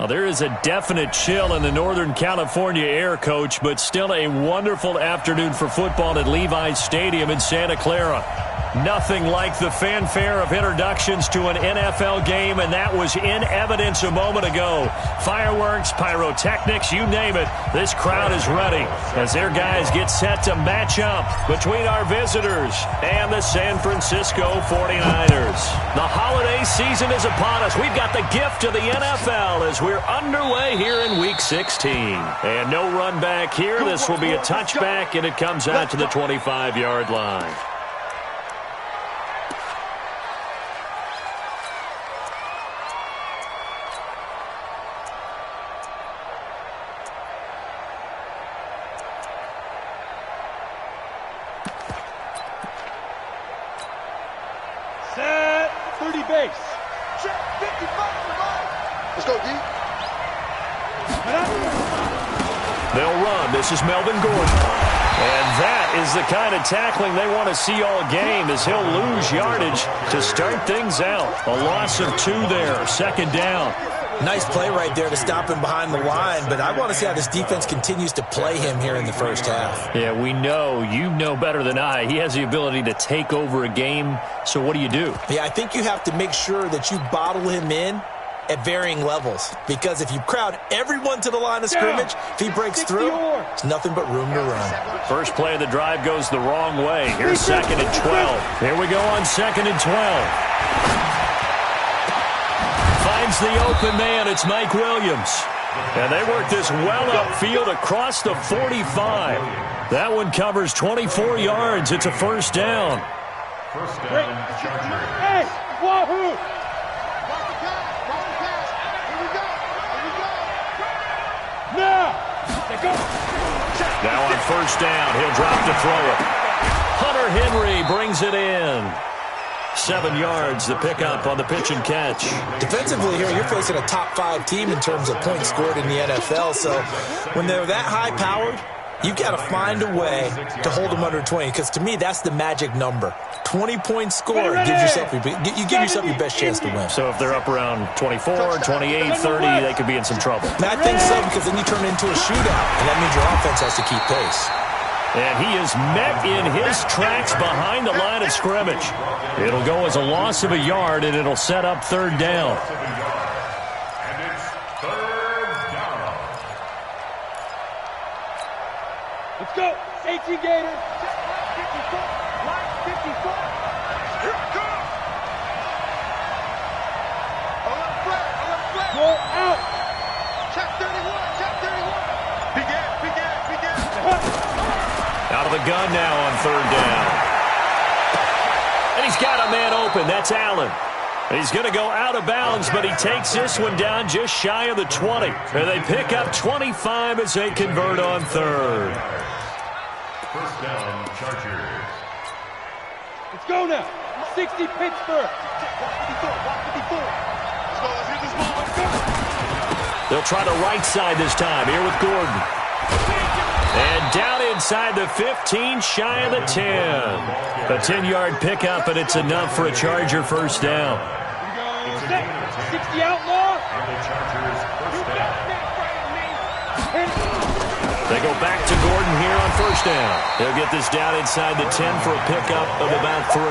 there is a definite chill in the Northern California air, Coach, but still a wonderful afternoon for football at Levi's Stadium in Santa Clara. Nothing like the fanfare of introductions to an NFL game, and that was in evidence a moment ago. Fireworks, pyrotechnics, you name it. This crowd is ready as their guys get set to match up between our visitors and the San Francisco 49ers. The holiday season is upon us. We've got the gift of the NFL as we're underway here in Week 16. And no run back here. This will be a touchback, and it comes out to the 25-yard line. Set 30 base. Check 55. Let's go, D. They'll run. This is Melvin Gordon. And that is the kind of tackling they want to see all game, as he'll lose yardage to start things out. A loss of 2 there. Second down. Nice play right there to stop him behind the line, but I want to see how this defense continues to play him here in the first half. Yeah, we know. You know better than I. He has the ability to take over a game, so what do you do? Yeah, I think you have to make sure that you bottle him in at varying levels, because if you crowd everyone to the line of scrimmage, if he breaks through, there's nothing but room to run. First play of the drive goes the wrong way. Here's 2nd and 12. Here we go on 2nd and 12. Finds the open man. It's Mike Williams. And they work this well upfield across the 45. That one covers 24 yards. It's a first down. First down, Chargers. Hey, wahoo! Now on first down, he'll drop to throw it. Hunter Henry brings it in. 7 yards, the pickup on the pitch and catch. Defensively here, you're facing a top 5 team in terms of points scored in the NFL. So when they're that high-powered, you've got to find a way to hold them under 20, because to me, that's the magic number. 20 points scored gives yourself you give yourself your best chance to win. So if they're up around 24, 28, 30, they could be in some trouble. And I think so, because then you turn it into a shootout, and that means your offense has to keep pace. And he is met in his tracks behind the line of scrimmage. It'll go as a loss of a yard, and it'll set up third down. And it's third down. Let's go. 18 Gators. 54. Line 54. Here it comes. Go out. Check 31. Check 31. Begin. Out of the gun now on third down. And he's got a man open. That's Allen. He's going to go out of bounds, but he takes this one down just shy of the 20. And they pick up 25 as they convert on third. First down, Chargers. Let's go now. 60 Pittsburgh. They'll try the right side this time. Here with Gordon. And down inside the 15, shy of the 10. A 10-yard pickup, and it's enough for a Charger first down. 60 outlaw. They go back to Gordon here on first down. They'll get this down inside the 10 for a pickup of about 3.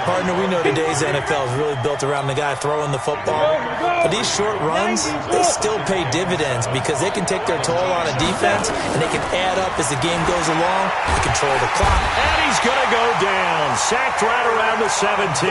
Partner, we know today's NFL is really built around the guy throwing the football. But these short runs, they still pay dividends because they can take their toll on a defense, and they can add up as the game goes along to control the clock. And he's going to go down. Sacked right around the 17.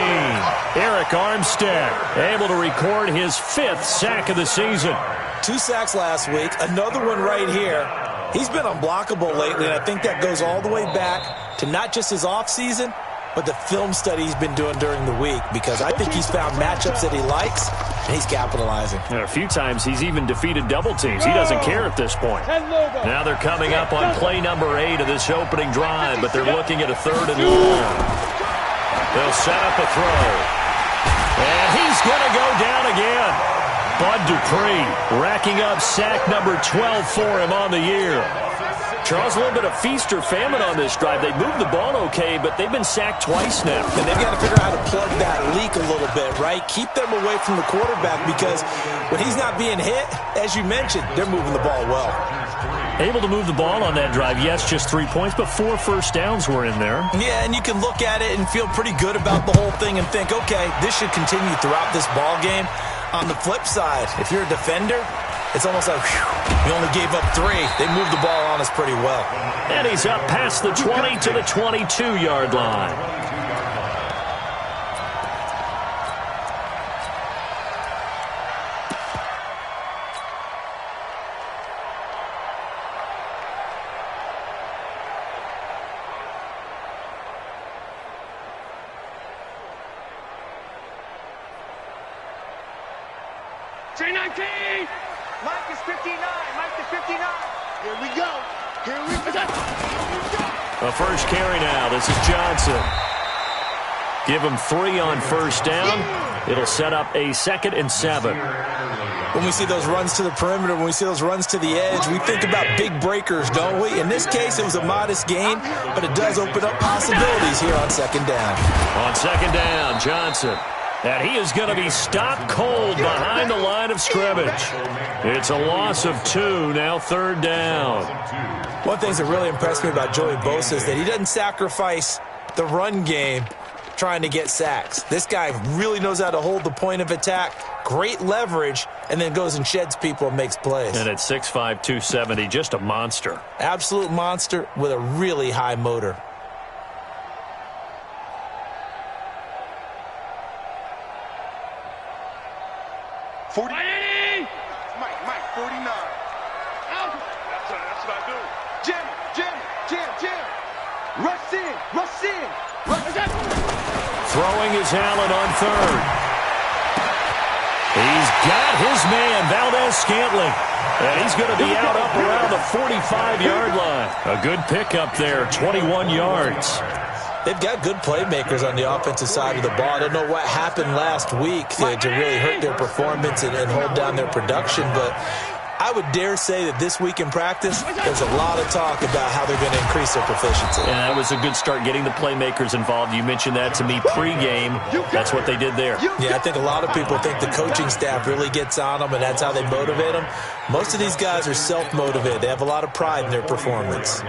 Eric Armstead able to record his 5th sack of the season. 2 sacks last week, another one right here. He's been unblockable lately, and I think that goes all the way back to not just his offseason, but the film study he's been doing during the week, because I think he's found matchups that he likes, and he's capitalizing. And a few times he's even defeated double teams. He doesn't care at this point. Now they're coming up on play number 8 of this opening drive, but they're looking at a 3rd and long. They'll set up a throw. And he's going to go down again. Bud Dupree racking up sack number 12 for him on the year. Charles, a little bit of feast or famine on this drive. They moved the ball okay, but they've been sacked twice now. And they've got to figure out how to plug that leak a little bit, right? Keep them away from the quarterback because when he's not being hit, as you mentioned, they're moving the ball well. Able to move the ball on that drive. Yes, just 3 points, but 4 first downs were in there. Yeah, and you can look at it and feel pretty good about the whole thing and think, okay, this should continue throughout this ball game. On the flip side, if you're a defender, it's almost like, whew, you only gave up 3. They moved the ball on us pretty well. And he's up past the 20 to the 22-yard line. J19! Mike is 59. Mike is 59. Here we go. Here we go. A first carry now. This is Johnson. Give him 3 on first down. It'll set up a 2nd and 7. When we see those runs to the perimeter, when we see those runs to the edge, we think about big breakers, don't we? In this case, it was a modest gain, but it does open up possibilities here on 2nd down. On 2nd down, Johnson. And he is going to be stopped cold behind the line of scrimmage. It's a loss of 2, now 3rd down. One thing that really impressed me about Joey Bosa is that he doesn't sacrifice the run game trying to get sacks. This guy really knows how to hold the point of attack, great leverage, and then goes and sheds people and makes plays. And at 6'5", 270, just a monster. Absolute monster with a really high motor. Mike, 49. Out. That's what I do. Jim. Rush in. Throwing is Allen on 3rd. He's got his man, Valdez-Scantling. And he's going to be out up around the 45-yard line. A good pickup there, 21 yards. They've got good playmakers on the offensive side of the ball. I don't know what happened last week to really hurt their performance and hold down their production, but I would dare say that this week in practice, there's a lot of talk about how they're going to increase their proficiency. And that was a good start, getting the playmakers involved. You mentioned that to me pregame. That's what they did there. Yeah, I think a lot of people think the coaching staff really gets on them, and that's how they motivate them. Most of these guys are self-motivated. They have a lot of pride in their performance.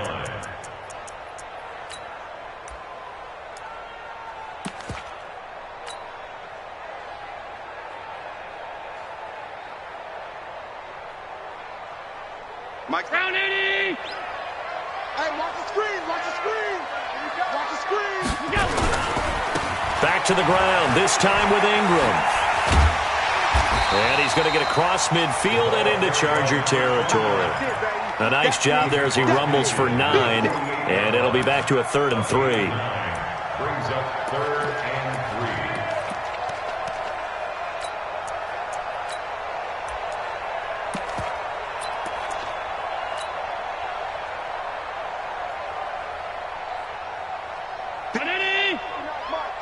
Mike. Round 80! Hey, watch the screen! Watch the screen! Back to the ground, this time with Ingram. And he's going to get across midfield and into Charger territory. A nice job there as he rumbles for 9, and it'll be back to a 3rd and 3. Brings up 3rd and 3.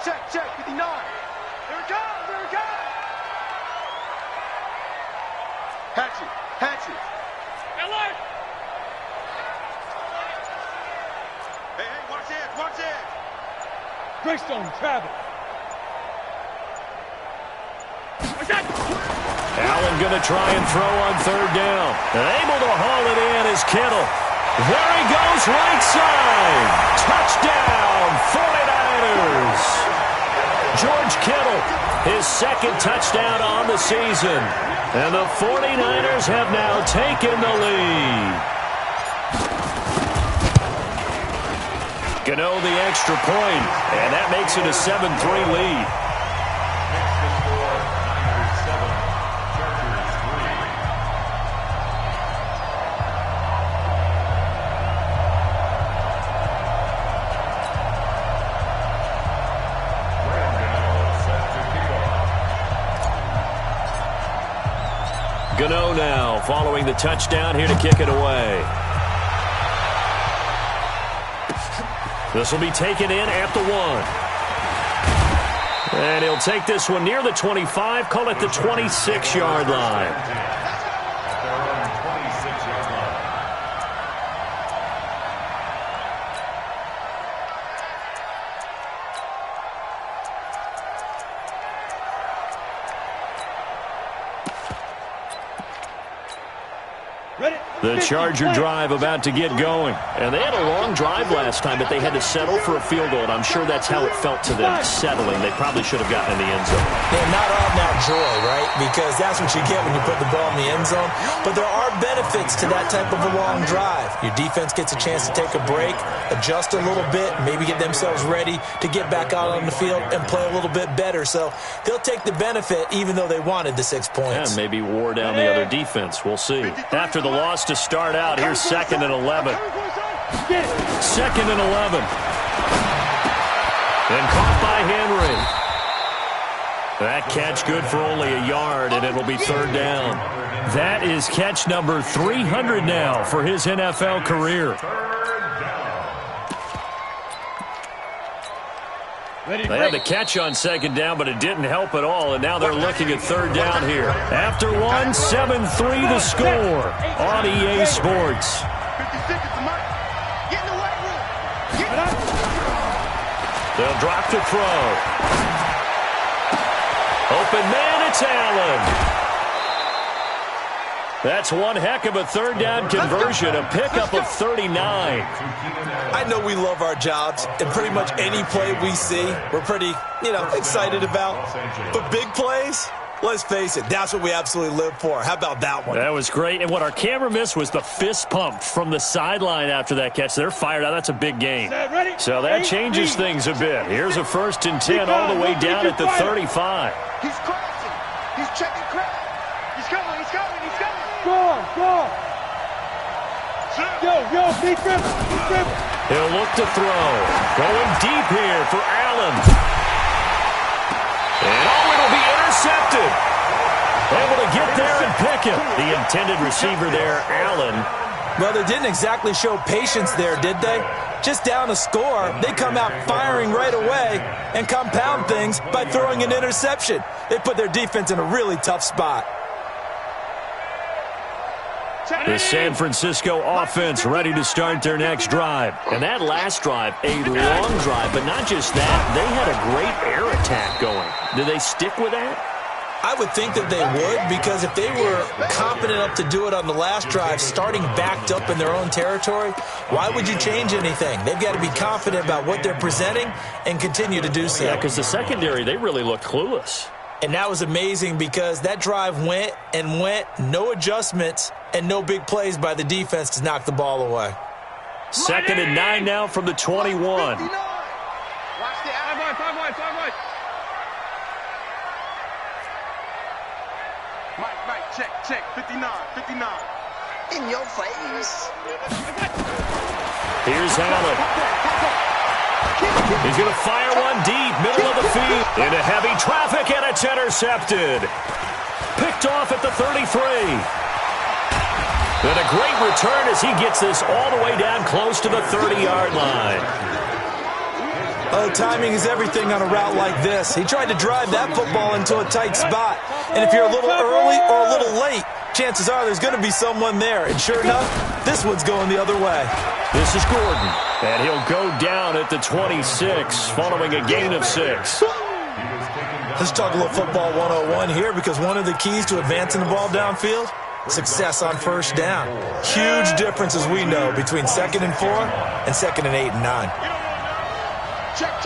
Check, 59. Here it comes. Hatchet. Alert! Hey, watch it. Greystone, travel. Allen going to try and throw on 3rd down. And able to haul it in is Kittle. There he goes, right side. Touchdown, 49ers. George Kittle, his 2nd touchdown on the season. And the 49ers have now taken the lead. Gano the extra point, and that makes it a 7-3 lead. Next to score, Niners 7, Chargers 3. Gano now following the touchdown here to kick it away. This will be taken in at the 1. And he'll take this one near the 25, call it the 26-yard line. The Charger drive about to get going. And they had a long drive last time, but they had to settle for a field goal, and I'm sure that's how it felt to them, settling. They probably should have gotten in the end zone. Yeah, not all now joy, right? Because that's what you get when you put the ball in the end zone. But there are benefits to that type of a long drive. Your defense gets a chance to take a break, adjust a little bit, maybe get themselves ready to get back out on the field and play a little bit better. So they'll take the benefit even though they wanted the 6 points. And maybe wore down the other defense. We'll see. After the loss to start out, here's 2nd and 11. 2nd and 11. And caught by Henry. That catch good for only a yard, and it'll be 3rd down. That is catch number 300 now for his NFL career. They had the catch on 2nd down, but it didn't help at all, and now they're looking at 3rd down here. After one, 7-3 the score on EA Sports. They'll drop to throw. Open man, it's Allen. That's one heck of a 3rd down conversion, a pickup of 39. I know we love our jobs, and pretty much any play we see, we're pretty, excited about. But big plays, let's face it, that's what we absolutely live for. How about that one? That was great, and what our camera missed was the fist pump from the sideline after that catch. They're fired out. That's a big gain. So that changes things a bit. Here's a 1st and 10 all the way down at the 35. He's crossing. He's checking crap. He's coming. Go. Yo, keep dribbling. He'll look to throw. Going deep here for Allen. And it'll be intercepted. Able to get there and pick him. The intended receiver there, Allen. Well, they didn't exactly show patience there, did they? Just down a score, they come out firing right away and compound things by throwing an interception. They put their defense in a really tough spot. The San Francisco offense ready to start their next drive. And that last drive, a long drive, but not just that. They had a great air attack going. Do they stick with that? I would think that they would, because if they were confident enough to do it on the last drive, starting backed up in their own territory, why would you change anything? They've got to be confident about what they're presenting and continue to do so. Yeah, because the secondary, they really looked clueless. And that was amazing because that drive went, no adjustments, and no big plays by the defense to knock the ball away. 2nd and 9 now from the 21. Watch the 5 wide. Mike, check, 59. In your face. Here's Allen. He's going to fire one deep, middle of the field. Into heavy traffic, and it's intercepted. Picked off at the 33. And a great return as he gets this all the way down close to the 30-yard line. Oh, timing is everything on a route like this. He tried to drive that football into a tight spot. And if you're a little early or a little late, chances are there's going to be someone there. And sure enough, this one's going the other way. This is Gordon. And he'll go down at the 26 following a gain of 6. Let's talk a little football 101 here, because one of the keys to advancing the ball downfield, success on 1st down. Huge difference, as we know, between 2nd and 4 and 2nd and 8 and 9. Check.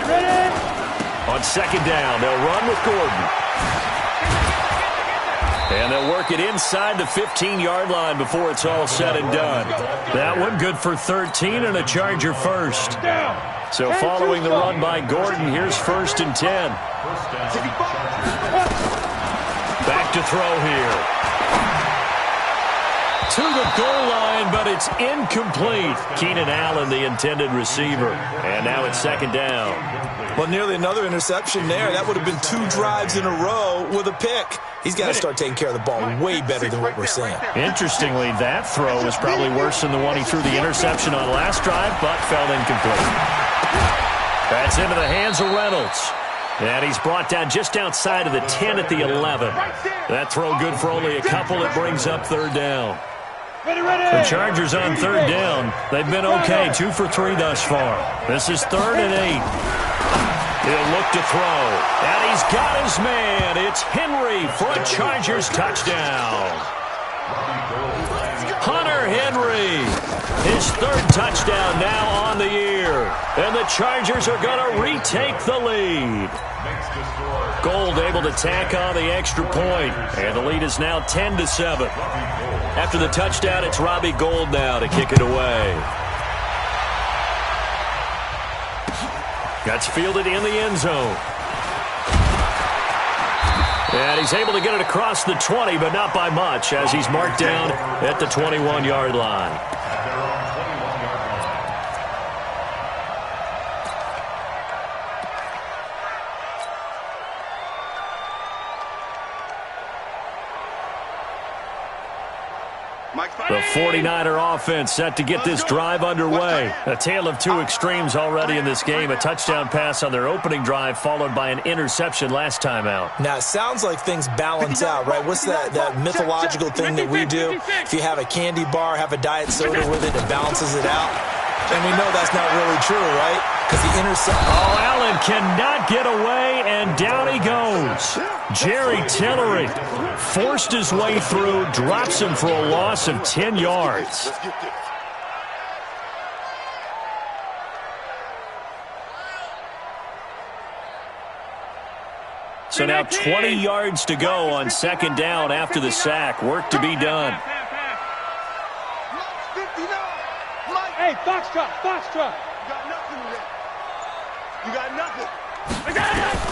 Ready? On 2nd down, they'll run with Gordon. And they'll work it inside the 15-yard line before it's all said and done. That one good for 13 and a Charger 1st. So following the run by Gordon, here's 1st and 10. Back to throw here. To the goal line, but it's incomplete. Keenan Allen, the intended receiver. And now it's 2nd down. Well, nearly another interception there. That would have been 2 drives in a row with a pick. He's got to start taking care of the ball way better than what we're seeing. Interestingly, that throw was probably worse than the one he threw the interception on last drive, but fell incomplete. That's into the hands of Reynolds. And he's brought down just outside of the 10 at the 11. That throw good for only a couple. It brings up 3rd down. The Chargers on 3rd down. They've been okay, 2 for 3 thus far. This is 3rd and 8. He'll look to throw. And he's got his man. It's Henry for a Chargers touchdown. Hunter Henry. His third touchdown now on the year. And the Chargers are going to retake the lead. Gold able to tack on the extra point. And the lead is now 10-7. After the touchdown, it's Robbie Gould now to kick it away. That's fielded in the end zone. And he's able to get it across the 20, but not by much, as he's marked down at the 21-yard line. The 49er offense set to get this drive underway. A tale of two extremes already in this game. A touchdown pass on their opening drive, followed by an interception last time out. Now, it sounds like things balance out, right? What's that mythological thing that we do? If you have a candy bar, have a diet soda with it, it balances it out. And we know that's not really true, right? Because the interception... Oh, Allen cannot get away, and down he goes. Jerry Tillery forced his way through, drops him for a loss of 10 yards. So now 20 yards to go on second down after the sack. Work to be done. Hey, Foxtrot, Foxtrot. You got nothing today. You got nothing.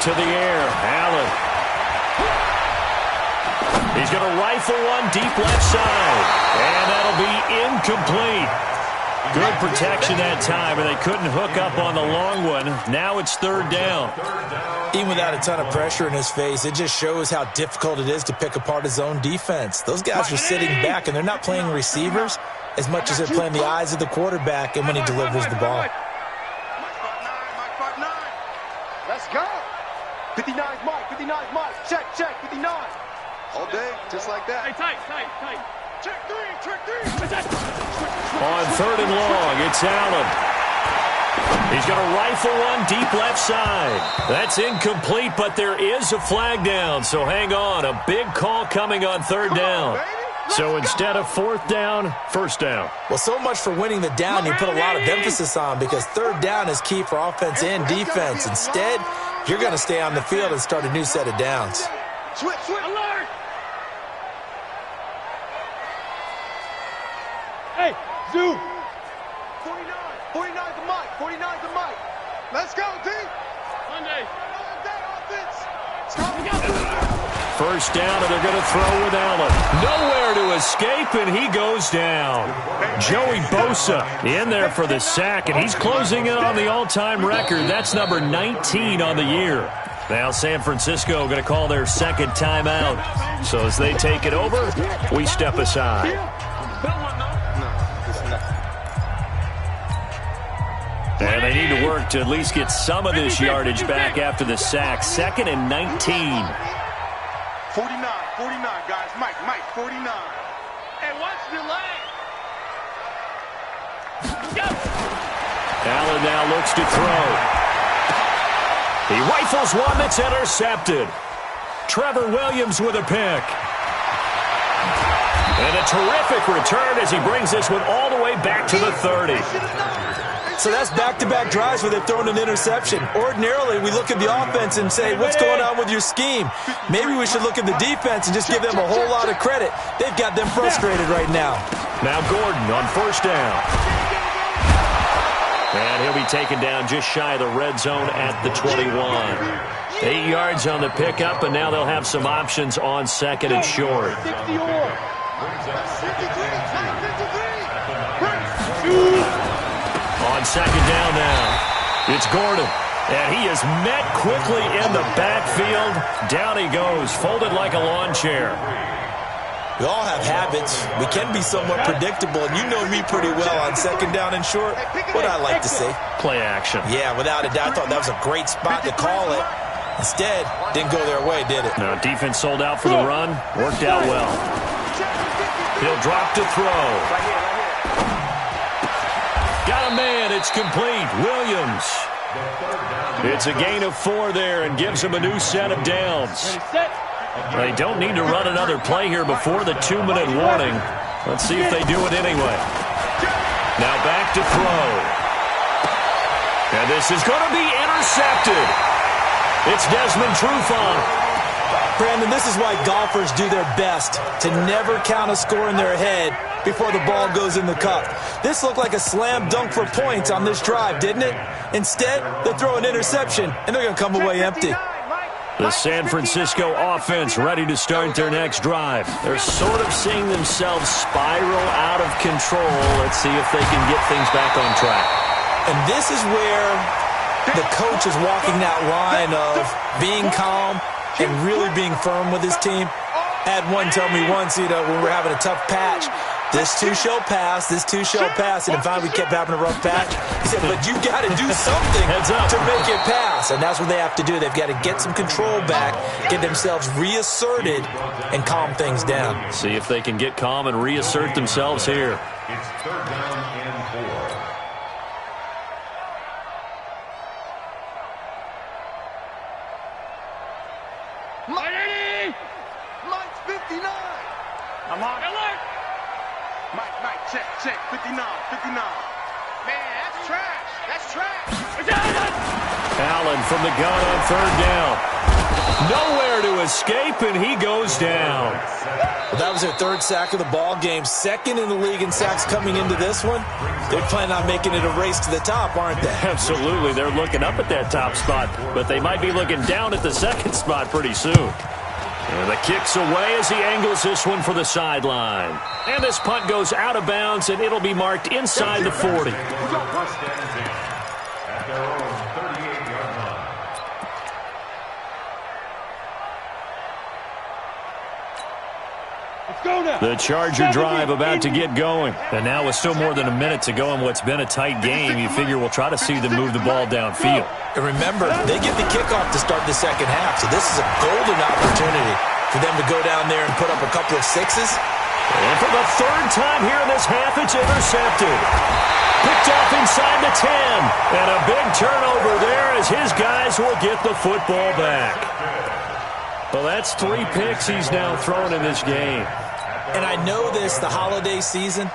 To the air, Allen. He's going to rifle one deep left side. And that'll be incomplete. Good protection that time, and they couldn't hook up on the long one. Now it's third down. Even without a ton of pressure in his face, it just shows how difficult it is to pick apart his own defense. Those guys are sitting back, and they're not playing receivers as much as they're playing the eyes of the quarterback and when he delivers the ball. Let's go. 59's Mike, 59's Mike. Check, 59. All day, just like that. Hey, tight. Check three. On third and long, it's Allen. He's going to rifle one deep left side. That's incomplete, but there is a flag down, so hang on. A big call coming on third down. So instead of fourth down, first down. Well, so much for winning the down you put a lot of emphasis on, because third down is key for offense and defense. Instead, you're going to stay on the field and start a new set of downs. Switch. Alert! Hey, Zoo! 49 the mic. 49 the mic. Let's go, D! Monday. First down, and they're going to throw with Allen. Nowhere to escape, and he goes down. Joey Bosa in there for the sack, and he's closing in on the all-time record. That's number 19 on the year. Now San Francisco going to call their second timeout. So as they take it over, we step aside. And they need to work to at least get some of this yardage back after the sack. Second and 19. 49, guys. Mike, 49. Hey, watch your leg. Go. Allen now looks to throw. He rifles one that's intercepted. Trevor Williams with a pick. And a terrific return as he brings this one all the way back to the 30. So that's back-to-back drives where they've thrown an interception. Ordinarily, we look at the offense and say, what's going on with your scheme? Maybe we should look at the defense and just give them a whole lot of credit. They've got them frustrated right now. Now Gordon on first down. And he'll be taken down just shy of the red zone at the 21. 8 yards on the pickup, and now they'll have some options on second and short. On second down now, it's Gordon. And he is met quickly in the backfield. Down he goes, folded like a lawn chair. We all have habits. We can be somewhat predictable, and you know me pretty well on second down and short. What I like to say. Play action. Yeah, without a doubt. I thought that was a great spot to call it. Instead, didn't go their way, did it? No, defense sold out for the run. Worked out well. He'll drop to throw. Got a man. It's complete. Williams. It's a gain of 4 there and gives them a new set of downs. They don't need to run another play here before the 2-minute warning. Let's see if they do it anyway. Now back to throw. And this is going to be intercepted. It's Desmond Trufant. Brandon, this is why golfers do their best to never count a score in their head before the ball goes in the cup. This looked like a slam dunk for points on this drive, didn't it? Instead, they throw an interception, and they're going to come away empty. The San Francisco offense ready to start their next drive. They're sort of seeing themselves spiral out of control. Let's see if they can get things back on track. And this is where the coach is walking that line of being calm and really being firm with his team. I had one tell me once, when we were having a tough patch, this too shall pass, this too shall pass. And finally we kept having a rough patch. He said, but you got to do something to make it pass. And that's what they have to do. They've got to get some control back, get themselves reasserted, and calm things down. See if they can get calm and reassert themselves here. It's 3rd down and 4. Mike's 59. I'm on. Alert. Mike, check. 59. Man, that's trash. That's trash. Allen from the gun on 3rd down. Nowhere to escape, and he goes down. Well, that was their 3rd sack of the ball game. 2nd in the league in sacks coming into this one. They're planning on making it a race to the top, aren't they? Absolutely. They're looking up at that top spot, but they might be looking down at the 2nd spot pretty soon. And the kick's away as he angles this one for the sideline. And this punt goes out of bounds, and it'll be marked inside the 40. First and 10 at their own 38-yard line. The Charger drive about to get going. And now with still more than a minute to go in what's been a tight game, you figure we'll try to see them move the ball downfield. And remember, they get the kickoff to start the 2nd half, so this is a golden opportunity for them to go down there and put up a couple of 6s. And for the 3rd time here in this half, it's intercepted. Picked off inside the 10. And a big turnover there as his guys will get the football back. Well, that's 3 picks he's now thrown in this game. And I know this, the holiday season,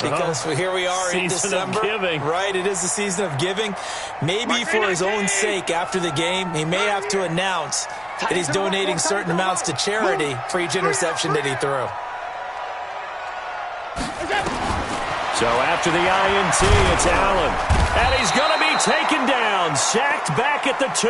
because here we are in December. Season of giving. Right, it is the season of giving. Maybe for his own sake after the game, he may have to announce that he's donating certain amounts to charity for each interception that he threw. So after the INT, it's Allen. And he's going to be taken down, sacked back at the 2.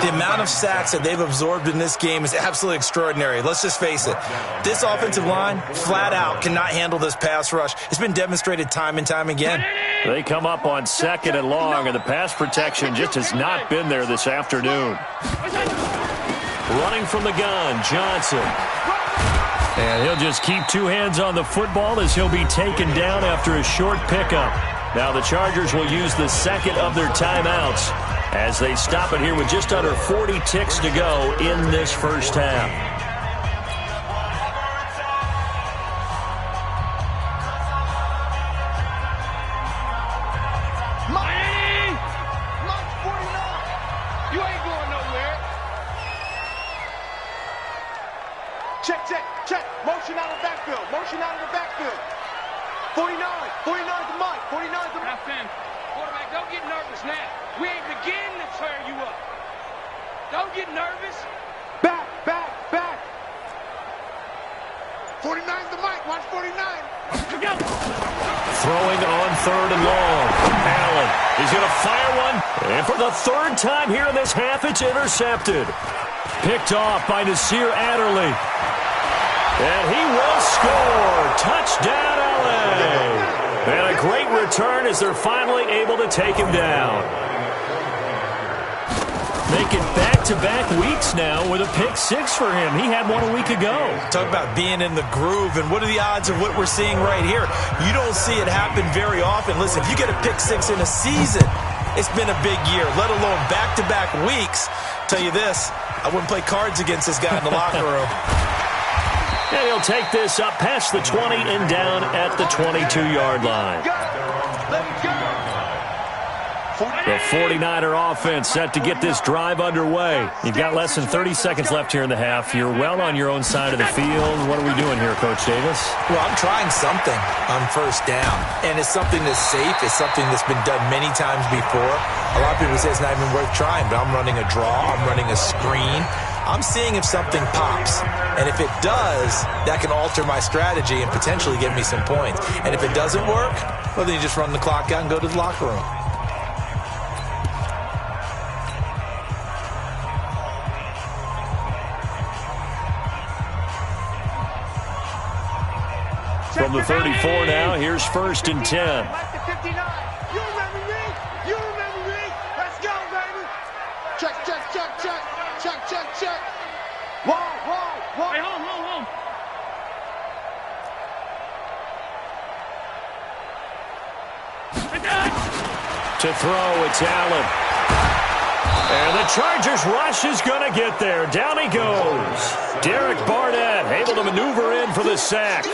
The amount of sacks that they've absorbed in this game is absolutely extraordinary. Let's just face it. This offensive line, flat out, cannot handle this pass rush. It's been demonstrated time and time again. They come up on 2nd and long, and the pass protection just has not been there this afternoon. Running from the gun, Johnson. And he'll just keep 2 hands on the football as he'll be taken down after a short pickup. Now the Chargers will use the 2nd of their timeouts as they stop it here with just under 40 ticks to go in this first half. Mike's 49. You ain't going nowhere. Check. Motion out of the backfield. 49 to Mike. 49 to Mike. Quarterback, don't get nervous now. We ain't beginning to tear you up. Don't get nervous. Back. 49 to Mike. Watch 49. Go. Throwing on 3rd and long. Allen, he's going to fire one. And for the 3rd time here in this half, it's intercepted. Picked off by Nasir Adderley. And he will score. Touchdown, LA. And a great return as they're finally able to take him down. Making back-to-back weeks now with a pick 6 for him. He had one a week ago. Talk about being in the groove, and what are the odds of what we're seeing right here? You don't see it happen very often. Listen, if you get a pick 6 in a season, it's been a big year, let alone back-to-back weeks. Tell you this, I wouldn't play cards against this guy in the locker room. And he'll take this up past the 20 and down at the 22-yard line. The 49er offense set to get this drive underway. You've got less than 30 seconds left here in the half. You're well on your own side of the field. What are we doing here, Coach Davis? Well, I'm trying something on first down, and it's something that's safe. It's something that's been done many times before. A lot of people say it's not even worth trying, but I'm running a draw. I'm running a screen. I'm seeing if something pops, and if it does, that can alter my strategy and potentially get me some points. And if it doesn't work, well, then you just run the clock out and go to the locker room. From the 34 now, here's 1st and 10. You remember me? You remember me? Let's go, baby. Check, check, check, check. Check, check, check. Whoa, whoa, whoa. Hey, home. To throw, it's Allen. And the Chargers rush is going to get there. Down he goes. Derek Barnett able to maneuver in for the sack.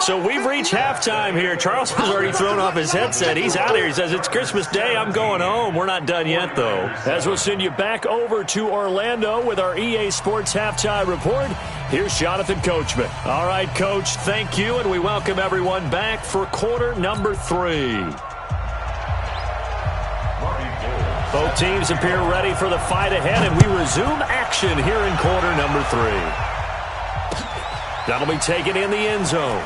So we've reached halftime here. Charles has already thrown off his headset. He's out here. He says, it's Christmas Day. I'm going home. We're not done yet, though. As we'll send you back over to Orlando with our EA Sports Halftime Report, here's Jonathan Coachman. All right, Coach, thank you, and we welcome everyone back for quarter number 3. Both teams appear ready for the fight ahead, and we resume action here in quarter number 3. That'll be taken in the end zone.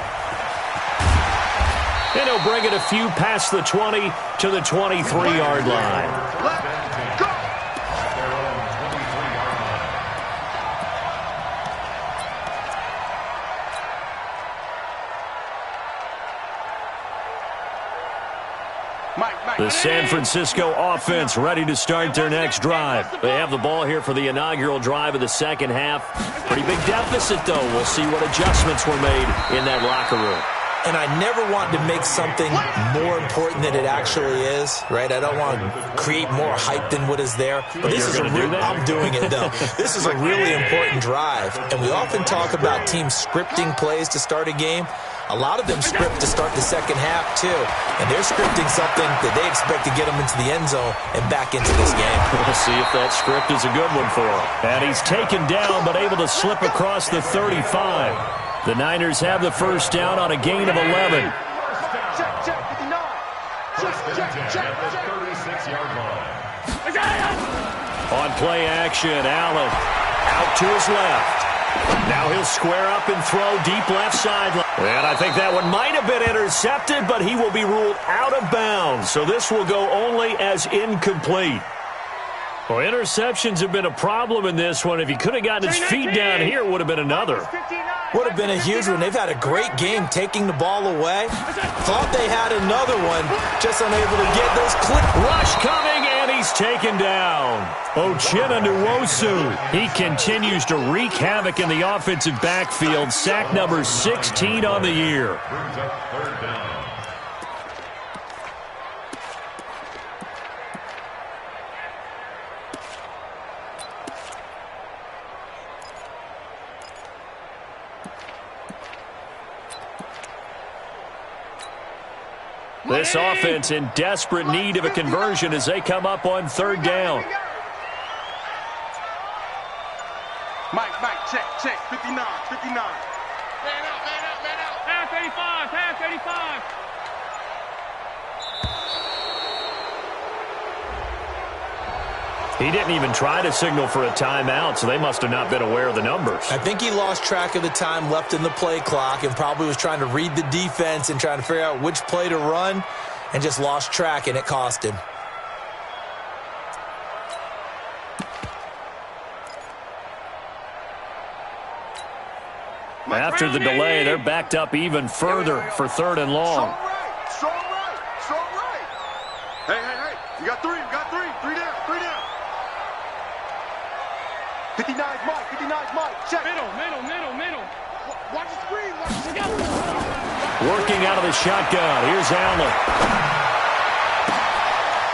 And he'll bring it a few past the 20 to the 23-yard line. Let's go. The San Francisco offense ready to start their next drive. They have the ball here for the inaugural drive of the second half. Pretty big deficit, though. We'll see what adjustments were made in that locker room. And I never want to make something more important than it actually is, right? I don't want to create more hype than what is there. But this is I'm doing it, though. This is a really important drive. And we often talk about teams scripting plays to start a game. A lot of them script to start the second half, too. And they're scripting something that they expect to get them into the end zone and back into this game. We'll see if that script is a good one for him. And he's taken down but able to slip across the 35. The Niners have the first down on a gain of 11. Check, check, 59. Check, at the 36-yard line. On play action, Allen out to his left. Now he'll square up and throw deep left sideline. And I think that one might have been intercepted, but he will be ruled out of bounds. So this will go only as incomplete. Well, interceptions have been a problem in this one. If he could have gotten his feet down here, it would have been another. Would have been a huge one. They've had a great game taking the ball away. Thought they had another one, just unable to get those clips. Rush coming, and he's taken down. Uchenna Nwosu. He continues to wreak havoc in the offensive backfield. Sack number 16 on the year. Brings up 3rd down. This offense in desperate need of a conversion as they come up on 3rd down. Mike, check, 59. Man out. Half 85. He didn't even try to signal for a timeout, so they must have not been aware of the numbers. I think he lost track of the time left in the play clock and probably was trying to read the defense and trying to figure out which play to run and just lost track, and it cost him. After the delay, they're backed up even further for 3rd and long. Strong right. Hey. You got three. Three down. 59's Mike. Check. Middle. Watch the screen. Working out of the shotgun. Here's Allen.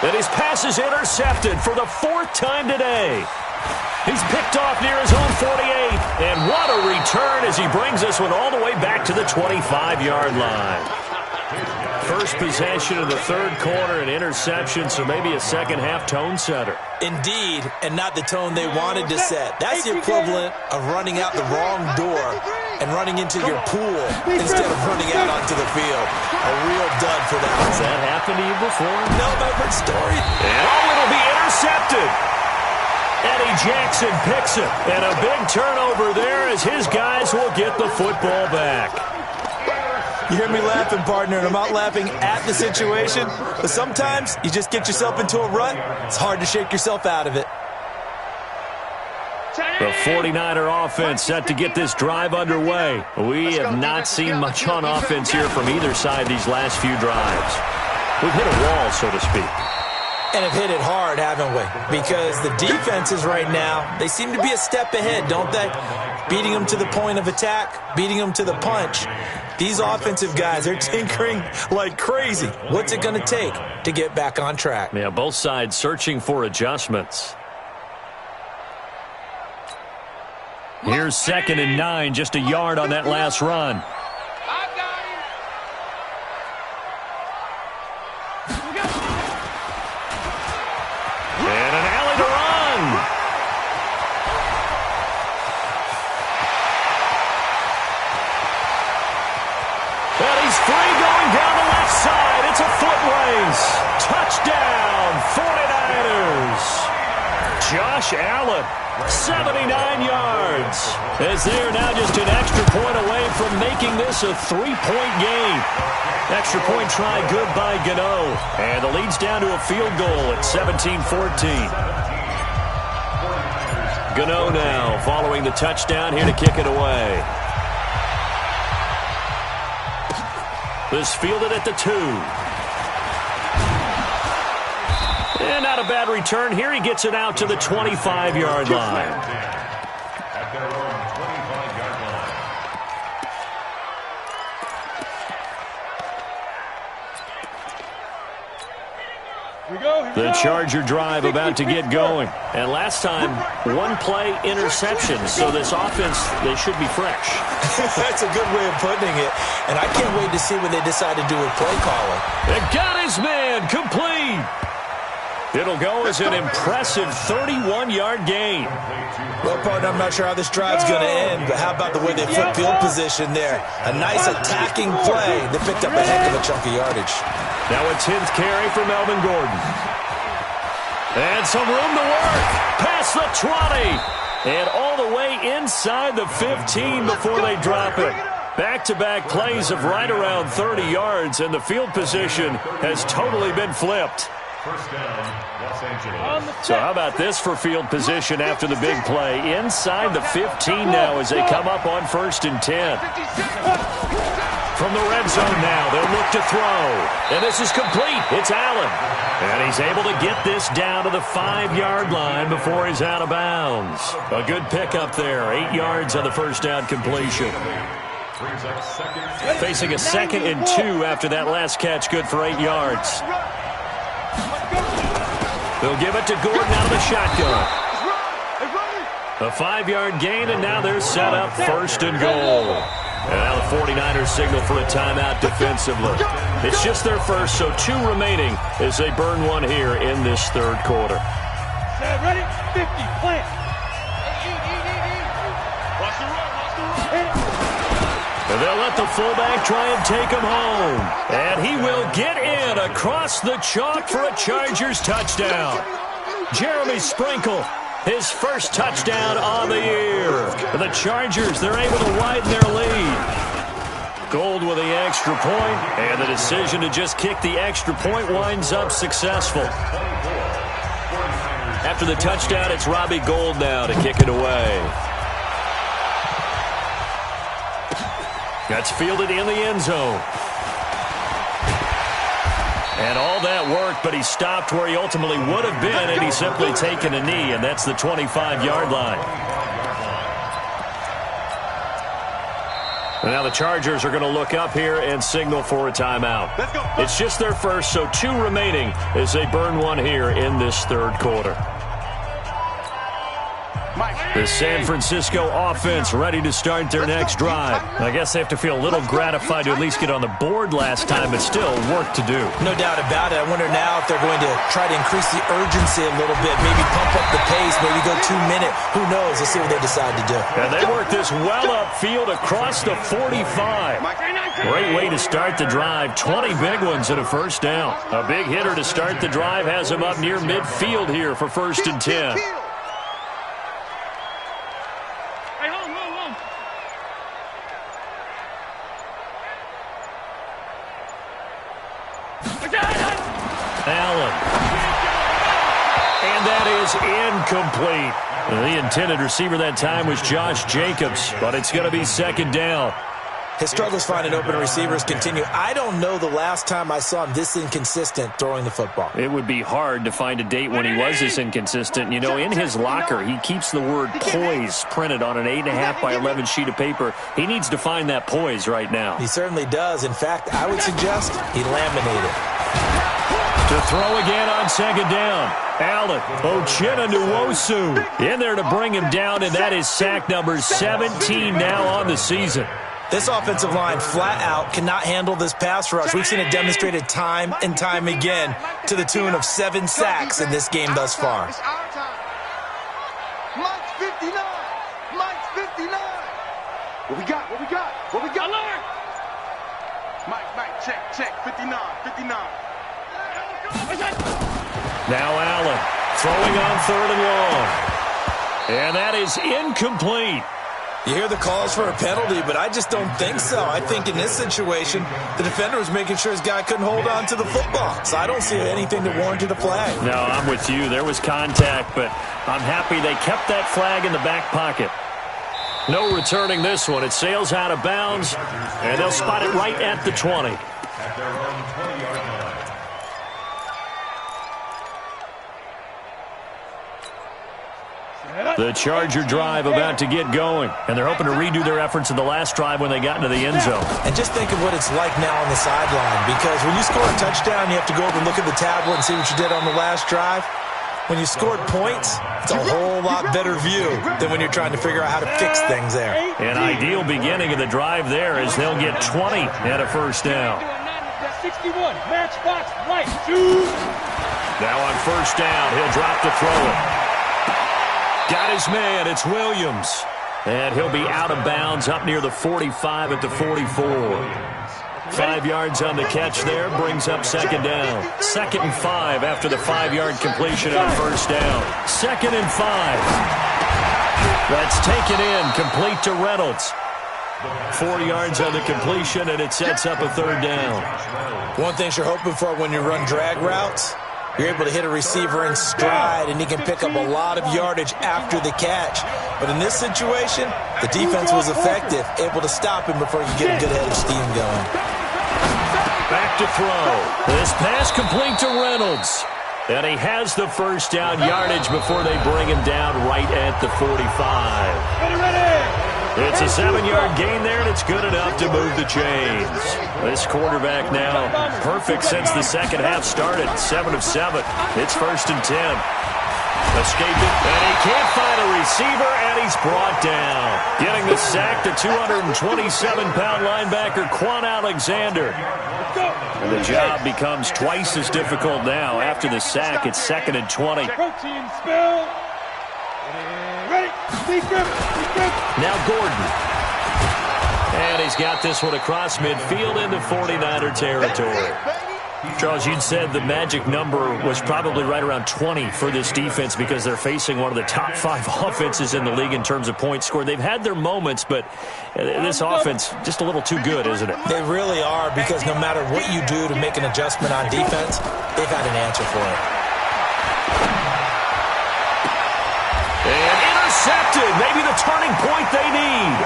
And his pass is intercepted for the 4th time today. He's picked off near his own 48. And what a return as he brings this one all the way back to the 25-yard line. First possession of the third quarter, an interception, so maybe a second-half tone setter. Indeed, and not the tone they wanted to set. That's the equivalent of running out the wrong door and running into your pool instead of running out onto the field. A real dud for that. Has that happened to you before? No, but I've heard stories. Oh, it'll be intercepted. Eddie Jackson picks it, and a big turnover there as his guys will get the football back. You hear me laughing, partner, and I'm not laughing at the situation, but sometimes you just get yourself into a rut. It's hard to shake yourself out of it. The 49er offense set to get this drive underway. We have not seen much on offense here from either side these last few drives. We've hit a wall, so to speak. And have hit it hard, haven't we? Because the defenses right now, they seem to be a step ahead, don't they? Beating them to the point of attack, beating them to the punch. These offensive guys are tinkering like crazy. What's it going to take to get back on track? Yeah, both sides searching for adjustments. Here's 2nd and 9, just a yard on that last run. And an alley to run. And he's free going down the left side. It's a foot race. Touchdown, 49ers. Josh Allen, 79 yards. As they are now just an extra point away from making this a 3-point game. Extra point try good by Gano. And the lead's down to a field goal at 17-14. Gano now following the touchdown here to kick it away. This fielded at the 2. And not a bad return here. He gets it out to the 25-yard line. At their own 25-yard line. The Charger drive about to get going. And last time, one-play interception. So this offense, they should be fresh. That's a good way of putting it. And I can't wait to see what they decide to do with play calling. They got his man complete. It'll go as an impressive 31-yard gain. Well, partner, I'm not sure how this drive's going to end, but how about the way they flip field position there? A nice attacking play that picked up a heck of a chunk of yardage. Now a 10th carry for Melvin Gordon. And some room to work. Past the 20. And all the way inside the 15 before they drop it. Back-to-back plays of right around 30 yards, and the field position has totally been flipped. First down, Los Angeles. So how about this for field position after the big play? Inside the 15 now as they come up on 1st and 10. From the red zone now, they'll look to throw. And this is complete. It's Allen. And he's able to get this down to the 5-yard line before he's out of bounds. A good pickup there. 8 yards on the first down completion. Facing a 2nd and 2 after that last catch, good for 8 yards. They'll give it to Gordon out of the shotgun. A 5-yard gain, and now they're set up 1st and goal. And now the 49ers signal for a timeout defensively. It's just their first, so 2 remaining as they burn one here in this third quarter. Set, ready, 50, plant. Watch the run. And they'll let the fullback try and take him home. And he will get in across the chalk for a Chargers touchdown. Jeremy Sprinkle, his first touchdown on the year. The Chargers, they're able to widen their lead. Gold with the extra point, and the decision to just kick the extra point winds up successful. After the touchdown, it's Robbie Gould now to kick it away. That's fielded in the end zone. And all that worked, but he stopped where he ultimately would have been had he simply taken a knee, and that's the 25-yard line. And now the Chargers are going to look up here and signal for a timeout. It's just their first, so 2 remaining as they burn one here in this third quarter. The San Francisco offense ready to start their next drive. I guess they have to feel a little gratified to at least get on the board last time, but still work to do. No doubt about it. I wonder now if they're going to try to increase the urgency a little bit, maybe pump up the pace, maybe go 2 minute. Who knows? Let's see what they decide to do. And they work this well upfield across the 45. Great way to start the drive. 20 big ones and a first down. A big hitter to start the drive has him up near midfield here for 1st and 10. Allen. And that is incomplete. The intended receiver that time was Josh Jacobs, but it's going to be 2nd down. His struggles finding open receivers continue. I don't know the last time I saw him this inconsistent throwing the football. It would be hard to find a date when he was this inconsistent. You know, in his locker, he keeps the word poise printed on an 8.5 by 11 sheet of paper. He needs to find that poise right now. He certainly does. In fact, I would suggest he laminated. To throw again on 2nd down. Allen, Uchenna-Nwosu in there to bring him down, and that is sack number 17 now on the season. This offensive line flat out cannot handle this pass rush. We've seen it demonstrated time and time again to the tune of 7 sacks in this game thus far. It's our time. Mike's 59. Mike's 59. What we got? What we got? What we got? Alert! Mike, check. 59. Now Allen throwing on 3rd and long. And that is incomplete. You hear the calls for a penalty, but I just don't think so. I think in this situation, the defender was making sure his guy couldn't hold on to the football. So I don't see anything that warranted a flag. No, I'm with you. There was contact, but I'm happy they kept that flag in the back pocket. No returning this one. It sails out of bounds, and they'll spot it right at the 20. At their own 20-yard line. The Charger drive about to get going, and they're hoping to redo their efforts in the last drive when they got into the end zone. And just think of what it's like now on the sideline, because when you score a touchdown, you have to go over and look at the tablet and see what you did on the last drive. When you scored points, it's a whole lot better view than when you're trying to figure out how to fix things there. An ideal beginning of the drive there as they'll get 20 at a first down. 61, matchbox, right, Now on first down, he'll drop to throw it. Got his man, it's Williams. And he'll be out of bounds up near the 45 at the 44. 5 yards on the catch there, brings up 2nd down. 2nd and 5 after the 5-yard completion on first down. 2nd and 5. That's taken in, complete to Reynolds. 4 yards on the completion, and it sets up a 3rd down. One thing you're hoping for when you run drag routes, you're able to hit a receiver in stride, and he can pick up a lot of yardage after the catch. But in this situation, the defense was effective, able to stop him before he could get a good head of steam going. Back to throw. This pass complete to Reynolds. And he has the first down yardage before they bring him down right at the 45. ready. It's a 7-yard gain there, and it's good enough to move the chains. This quarterback now perfect since the second half started. 7 of 7. It's 1st and 10. Escaped it, and he can't find a receiver, and he's brought down. Getting the sack to 227-pound linebacker Quan Alexander. And the job becomes twice as difficult now. After the sack, it's 2nd and 20. Protein spill. Ready. Now Gordon. And he's got this one across midfield into 49er territory. Charles, you'd said the magic number was probably right around 20 for this defense because they're facing one of the top 5 offenses in the league in terms of points scored. They've had their moments, but this offense just a little too good, isn't it? They really are, because no matter what you do to make an adjustment on defense, they've had an answer for it. And intercepted. Maybe the turning point they need.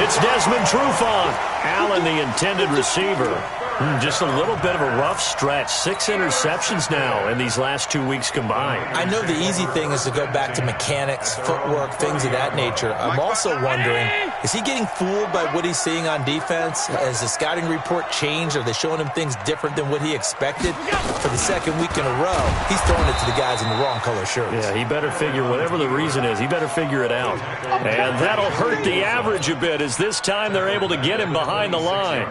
It's Desmond Trufant. Allen, the intended receiver. Just a little bit of a rough stretch. 6 interceptions now in these last 2 weeks combined. I know the easy thing is to go back to mechanics, footwork, things of that nature. I'm also wondering, is he getting fooled by what he's seeing on defense? Has the scouting report changed? Are they showing him things different than what he expected? For the second week in a row, he's throwing it to the guys in the wrong color shirts. Yeah, he better figure, whatever the reason is, he better figure it out. And that'll hurt the average a bit as this time they're able to get him behind the line.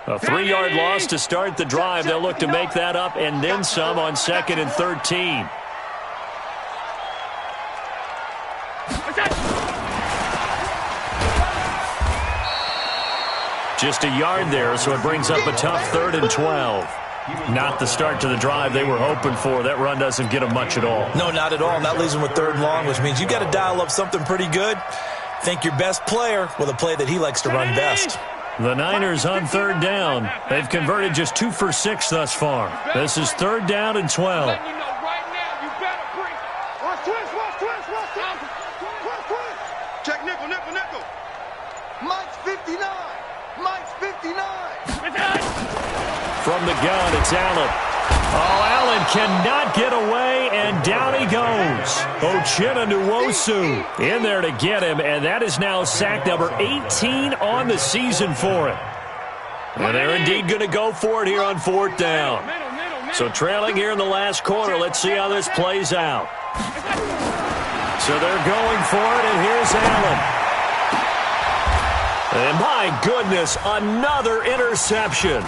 A 3-yard loss to start the drive. They'll look to make that up and then some on 2nd and 13. Just a yard there, so it brings up a tough 3rd and 12. Not the start to the drive they were hoping for. That run doesn't get them much at all. No, not at all. And that leaves them with 3rd and long, which means you got to dial up something pretty good. Think your best player with a play that he likes to run best. The Niners on 3rd down. They've converted just 2 for 6 thus far. This is 3rd down and 12. Check nickel, nickel, nickel. Mike's 59. Mike's 59. From the gun, it's Allen. Oh, Allen cannot get away, and down he goes. Uchenna Nwosu in there to get him, and that is now sack number 18 on the season for him. And they're indeed going to go for it here on 4th down. So trailing here in the last quarter, let's see how this plays out. So they're going for it, and here's Allen. And my goodness, another interception.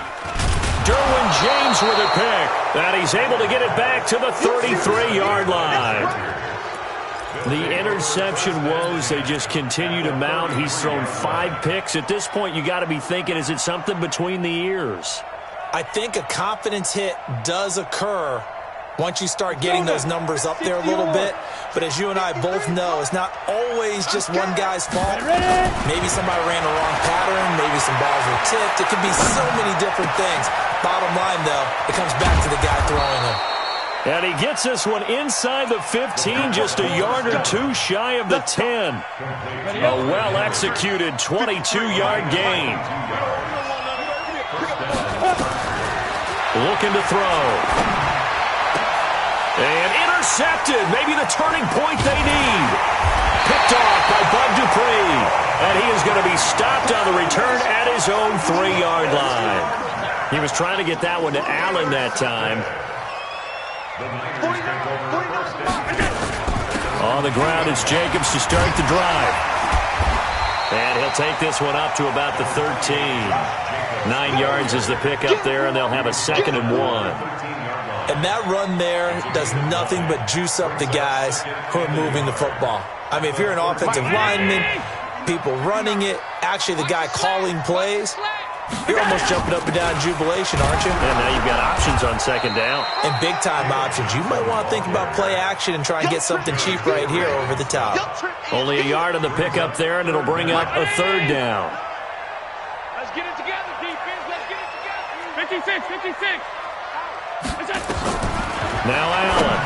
Derwin James with a pick, and he's able to get it back to the 33-yard line. The interception woes, they just continue to mount. He's thrown 5 picks. At this point, you got to be thinking, is it something between the ears? I think a confidence hit does occur once you start getting those numbers up there a little bit. But as you and I both know, it's not always just one guy's fault. Maybe somebody ran the wrong pattern. Maybe some balls were tipped. It could be so many different things. Bottom line, though, it comes back to the guy throwing them. And he gets this one inside the 15, just a yard or 2 shy of the 10. A well-executed 22-yard gain. Looking to throw. And intercepted. Maybe the turning point they need. Picked off by Bud Dupree. And he is going to be stopped on the return at his own 3-yard line. He was trying to get that one to Allen that time. On the ground, it's Jacobs to start the drive. And he'll take this one up to about the 13. 9 yards is the pickup there, and they'll have a 2nd and 1. And that run there does nothing but juice up the guys who are moving the football. I mean, if you're an offensive lineman, people running it, actually the guy calling plays, you're almost jumping up and down in jubilation, aren't you? And now you've got options on 2nd down. And big-time options. You might want to think about play action and try and get something cheap right here over the top. Only a yard on the pickup there, and it'll bring up a 3rd down. Let's get it together, defense. Let's get it together. 56. Now Allen.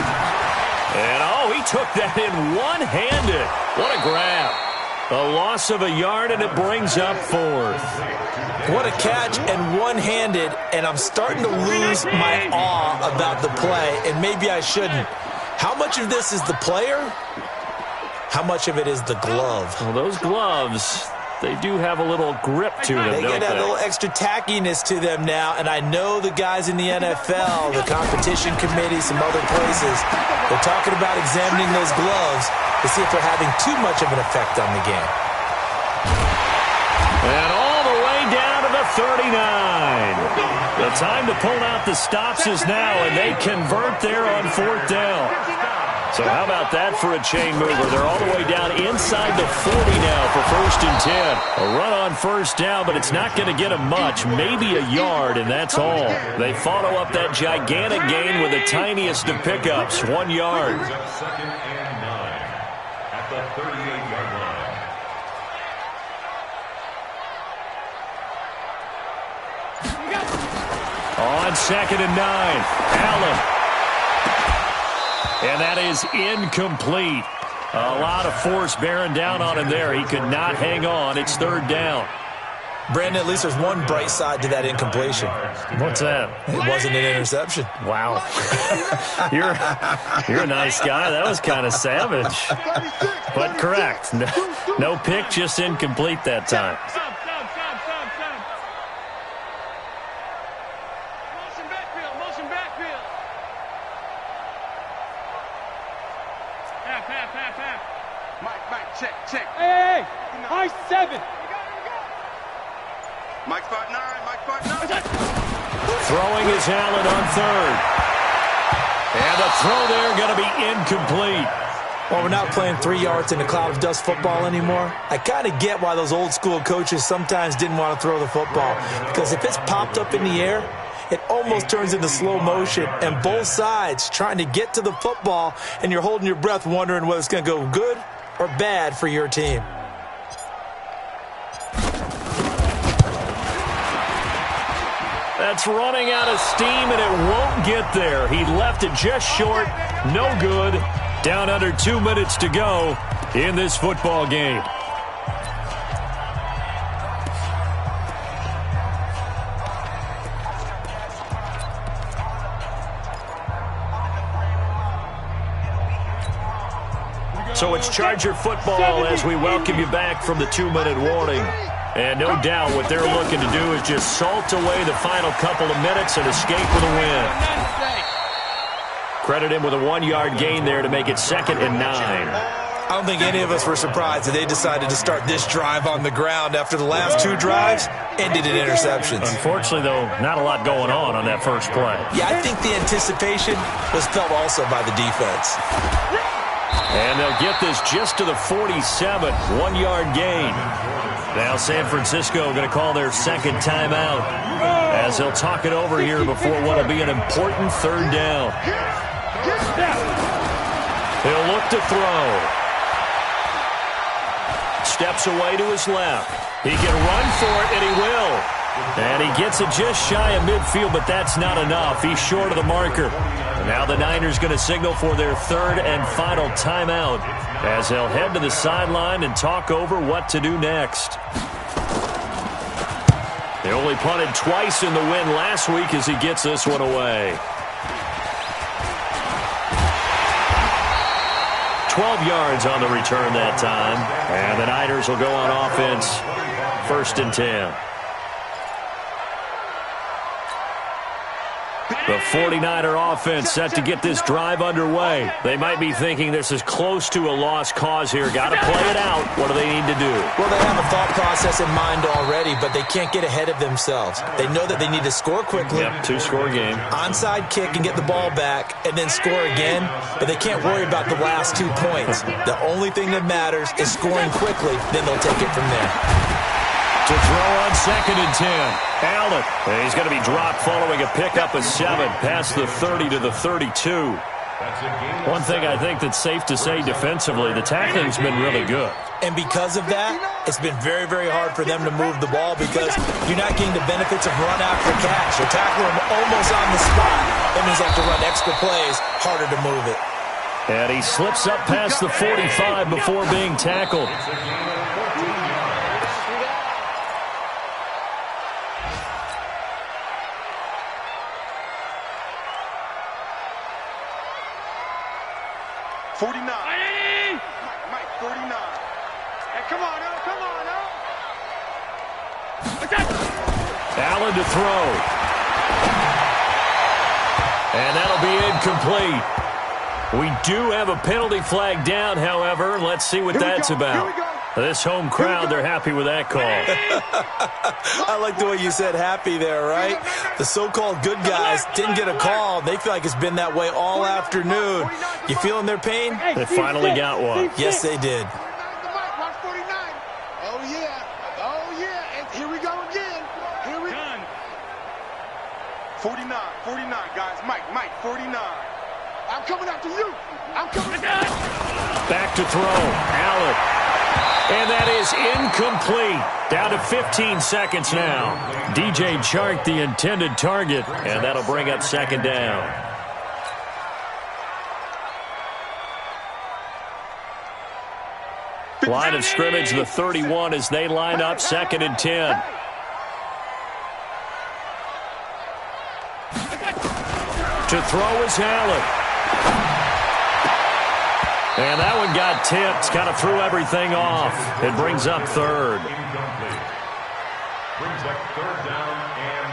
And, he took that in one-handed. What a grab. A loss of a yard, and it brings up 4th. What a catch and one-handed, and I'm starting to lose my awe about the play, and maybe I shouldn't. How much of this is the player? How much of it is the glove? Well, those gloves, they do have a little grip to them, They don't get they? a little extra tackiness to them now, and I know the guys in the NFL, the competition committee, some other places, they're talking about examining those gloves to see if they're having too much of an effect on the game. And all the way down to the 39. The time to pull out the stops is now, and they convert there on 4th down. So how about that for a chain mover? They're all the way down inside the 40 now for 1st and 10. A run on 1st down, but it's not going to get them much. Maybe a yard, and that's all. They follow up that gigantic gain with the tiniest of pickups, 1 yard. 2nd and 9 at the 38-yard line. On 2nd and 9, Allen. And that is incomplete. A lot of force bearing down on him there. He could not hang on. It's 3rd down. Brandon, at least there's one bright side to that incompletion. What's that? It wasn't an interception. Wow. You're a nice guy. That was kind of savage. But correct. No pick, just incomplete that time. Check. Hey, high 7. Mike spot 9. Throwing is Allen on 3rd. And the throw there going to be incomplete. Well, we're not playing 3 yards in a cloud of dust football anymore. I kind of get why those old school coaches sometimes didn't want to throw the football. Because if it's popped up in the air, it almost turns into slow motion. And both sides trying to get to the football, and you're holding your breath wondering whether it's going to go good or bad for your team. That's running out of steam, and it won't get there. He left it just short. No good. Down under 2 minutes to go in this football game. So it's Charger football as we welcome you back from the 2-minute warning. And no doubt what they're looking to do is just salt away the final couple of minutes and escape with a win. Credit him with a 1-yard gain there to make it 2nd and 9. I don't think any of us were surprised that they decided to start this drive on the ground after the last 2 drives ended in interceptions. Unfortunately, though, not a lot going on that first play. Yeah, I think the anticipation was felt also by the defense. And they'll get this just to the 47, 1-yard gain. Now San Francisco going to call their 2nd timeout as they'll talk it over here before what will be an important 3rd down. He'll look to throw. Steps away to his left. He can run for it, and he will. And he gets it just shy of midfield, but that's not enough. He's short of the marker. And now the Niners going to signal for their 3rd and final timeout as they'll head to the sideline and talk over what to do next. They only punted twice in the win last week as he gets this one away. 12 yards on the return that time. And the Niners will go on offense, 1st and 10. The 49er offense set to get this drive underway. They might be thinking this is close to a lost cause here. Got to play it out. What do they need to do? Well, they have a thought process in mind already, but they can't get ahead of themselves. They know that they need to score quickly. Yep, 2-score game. Onside kick and get the ball back and then score again, but they can't worry about the last 2 points. The only thing that matters is scoring quickly, then they'll take it from there. To throw on 2nd and 10. Allen. He's going to be dropped following a pickup of 7 past the 30 to the 32. One thing I think that's safe to say defensively, the tackling's been really good. And because of that, it's been very, very hard for them to move the ball because you're not getting the benefits of run after catch. You're tackling them almost on the spot. That means they have to run extra plays, harder to move it. And he slips up past the 45 before being tackled. Mike, 49. Hey, come on, now. Allen to throw. And that'll be incomplete. We do have a penalty flag down, however. Let's see what that's about. This home crowd, they're happy with that call. I like the way you said happy there, right? The so-called good guys didn't get a call. They feel like it's been that way all afternoon. You feeling their pain? They finally got one. Yes, they did. Watch 49. Oh, yeah. Oh, yeah. And here we go again. Here we go. 49, guys. Mike, 49. I'm coming after you. I'm coming after you. Back to throw. Allen. And that is incomplete. Down to 15 seconds now. DJ Chark, the intended target, and that'll bring up second down. Line of scrimmage, the 31 as they line up, 2nd and 10. To throw is Allen. And that one got tipped, kind of threw everything off. It brings up 3rd. Brings up 3rd down and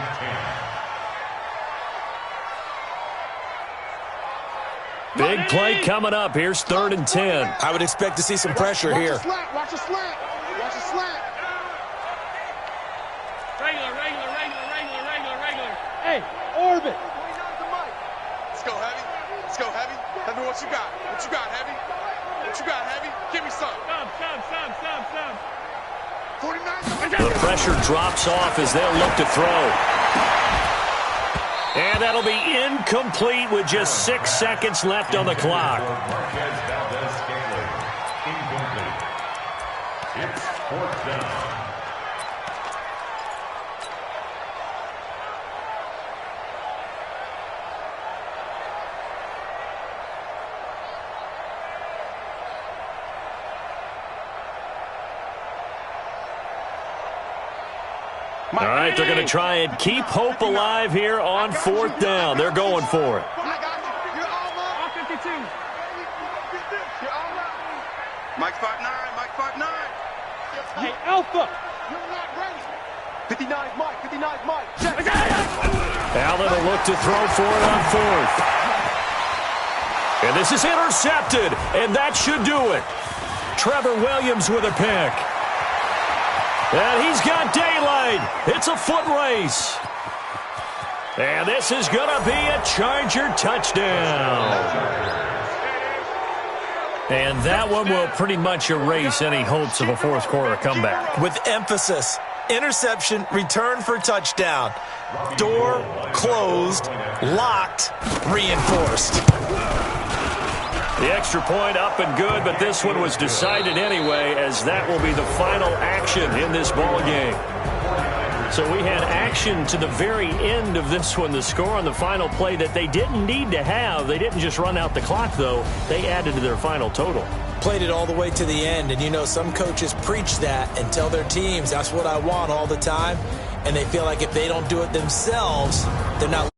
10. Big play coming up. Here's 3rd and 10. I would expect to see some pressure here. Watch the slant. Watch the slant. Regular. Hey, orbit. Let's go, Heavy. Tell me what you got. What you got, Heavy? Give me some. Some. 49. The pressure drops off as they'll look to throw. And that'll be incomplete with just 6 seconds left on the clock. Marquez Valdez-Scantling. Incomplete. It's 4th down. All right, they're going to try and keep hope alive here on 4th down. They're going for it. All 52. Mike 5'9". Hey, Alpha. You're not ready. 59's Mike. Check. Allen will look to throw for it on 4th. And this is intercepted, and that should do it. Trevor Williams with a pick. And he's got daylight. It's a foot race. And this is going to be a Charger touchdown. And that one will pretty much erase any hopes of a 4th quarter comeback. With emphasis, interception, return for touchdown. Door closed, locked, reinforced. The extra point up and good, but this one was decided anyway, as that will be the final action in this ball game. So we had action to the very end of this one. The score on the final play that they didn't need to have. They didn't just run out the clock, though. They added to their final total. Played it all the way to the end, and you know some coaches preach that and tell their teams, that's what I want all the time, and they feel like if they don't do it themselves, they're not